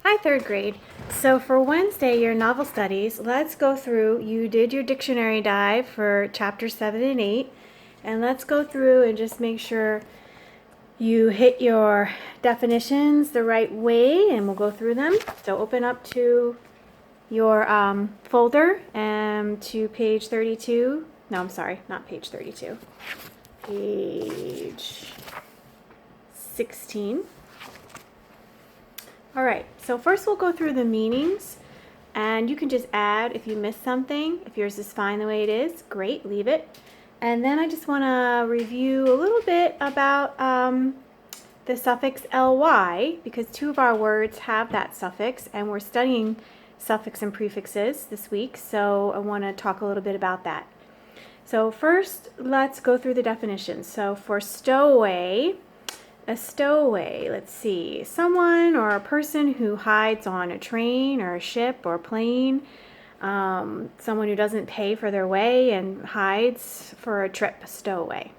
Hi, third grade. So for Wednesday, your novel studies, let's go through, you did your dictionary dive for chapter 7 and 8, and let's go through and just make sure you hit your definitions the right way, and we'll go through them. So open up to your folder and to page 32. No, I'm sorry, not page 32. Page 16. All right, so first we'll go through the meanings, and you can just add if you missed something. If yours is fine the way it is, great, leave it. And then I just want to review a little bit about the suffix ly, because two of our words have that suffix, and we're studying suffix and prefixes this week, so I want to talk a little bit about that. So first, let's go through the definitions. So for stowaway, a stowaway, let's see, someone or a person who hides on a train or a ship or a plane, someone who doesn't pay for their way and hides for a trip, a stowaway.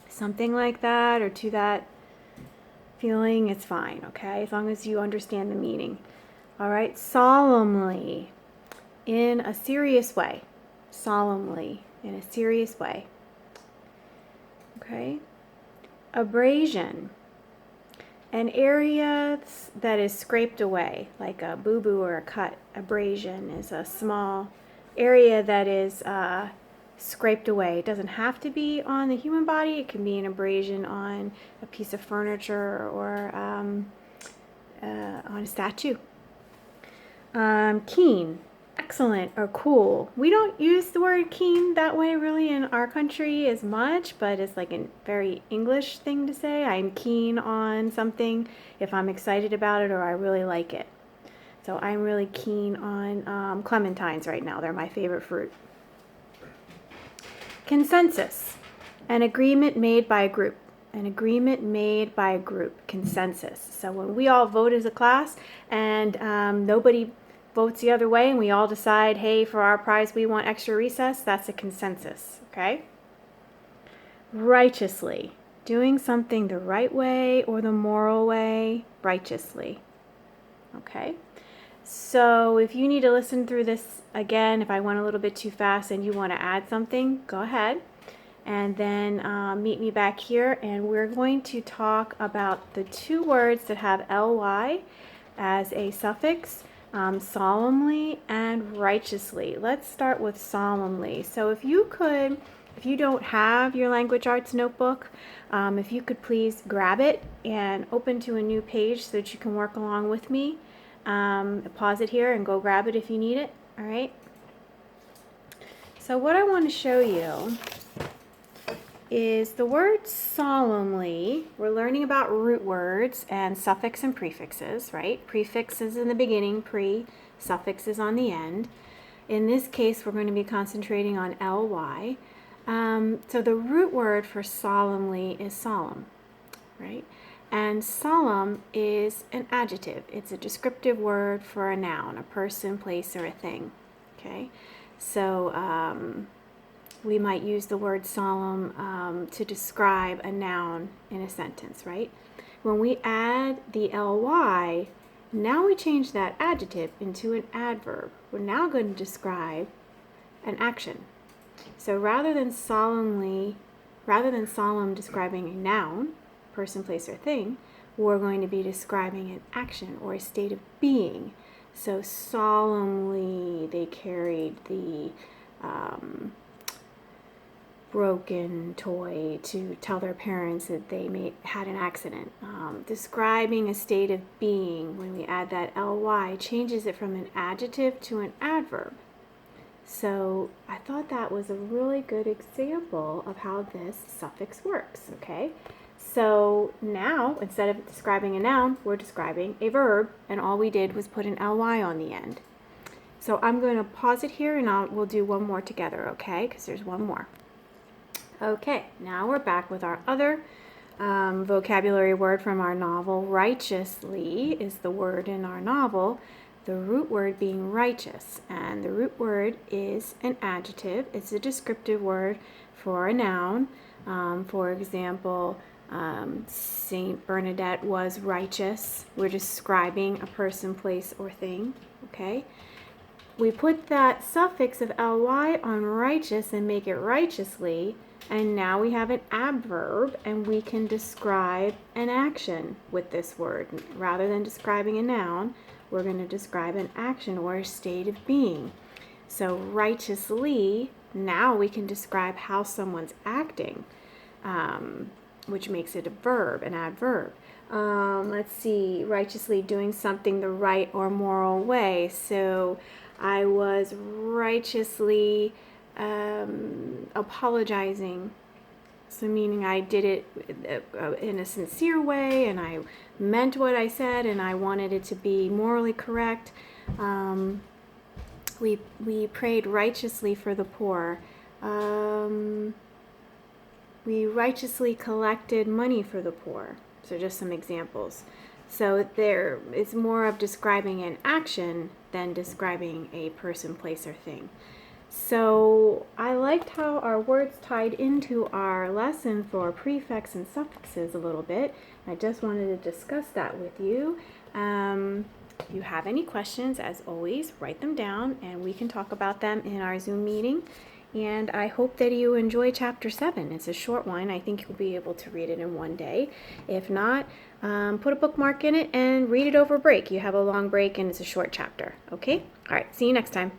Something like that, or to that feeling, it's fine, okay, as long as you understand the meaning. All right, solemnly, in a serious way, solemnly, in a serious way, okay. Abrasion, an area that is scraped away, like a boo-boo or a cut. Abrasion is a small area that is scraped away. It doesn't have to be on the human body. It can be an abrasion on a piece of furniture or on a statue. Keen, excellent or cool. We don't use the word keen that way really in our country as much, but it's like a very English thing to say. I'm keen on something if I'm excited about it or I really like it. So I'm really keen on clementines right now. They're my favorite fruit. Consensus, an agreement made by a group. An agreement made by a group, consensus. So when we all vote as a class and nobody votes the other way and we all decide, hey, for our prize we want extra recess, that's a consensus, okay? Righteously, doing something the right way or the moral way, righteously, okay? So if you need to listen through this again, if I went a little bit too fast and you want to add something, go ahead. And then meet me back here, and we're going to talk about the two words that have ly as a suffix, solemnly and righteously. Let's start with solemnly. So if you don't have your language arts notebook, if you could please grab it and open to a new page so that you can work along with me. Pause it here and go grab it if you need it. All right. So what I want to show you is the word solemnly. We're learning about root words and suffix and prefixes, right? Prefix is in the beginning, suffix is on the end. In this case, we're going to be concentrating on ly. So the root word for solemnly is solemn, right? And solemn is an adjective. It's a descriptive word for a noun, a person, place, or a thing, okay? So we might use the word solemn to describe a noun in a sentence, right? When we add the ly, now we change that adjective into an adverb. We're now going to describe an action. So rather than solemn describing a noun, person, place, or thing, we're going to be describing an action or a state of being. So solemnly they carried the broken toy to tell their parents that they had an accident. Describing a state of being, when we add that ly, changes it from an adjective to an adverb. So I thought that was a really good example of how this suffix works, okay? So now, instead of describing a noun, we're describing a verb, and all we did was put an ly on the end. So I'm going to pause it here, and we'll do one more together, okay? Because there's one more. Okay, now we're back with our other vocabulary word from our novel. Righteously is the word in our novel, the root word being righteous. And the root word is an adjective. It's a descriptive word for a noun. For example, Saint Bernadette was righteous. We're describing a person, place, or thing. Okay. We put that suffix of ly on righteous and make it righteously, and now we have an adverb, and we can describe an action with this word. Rather than describing a noun, we're going to describe an action or a state of being. So righteously, now we can describe how someone's acting, which makes it a verb, an adverb. Let's see, righteously doing something the right or moral way. So I was righteously apologizing. So meaning I did it in a sincere way, and I meant what I said, and I wanted it to be morally correct. We prayed righteously for the poor. We righteously collected money for the poor. So just some examples. So there is more of describing an action than describing a person, place, or thing. So I liked how our words tied into our lesson for prefix and suffixes a little bit. I just wanted to discuss that with you. If you have any questions, as always, write them down and we can talk about them in our Zoom meeting. And I hope that you enjoy Chapter 7. It's a short one. I think you'll be able to read it in one day. If not, put a bookmark in it and read it over break. You have a long break and it's a short chapter. Okay? All right. See you next time.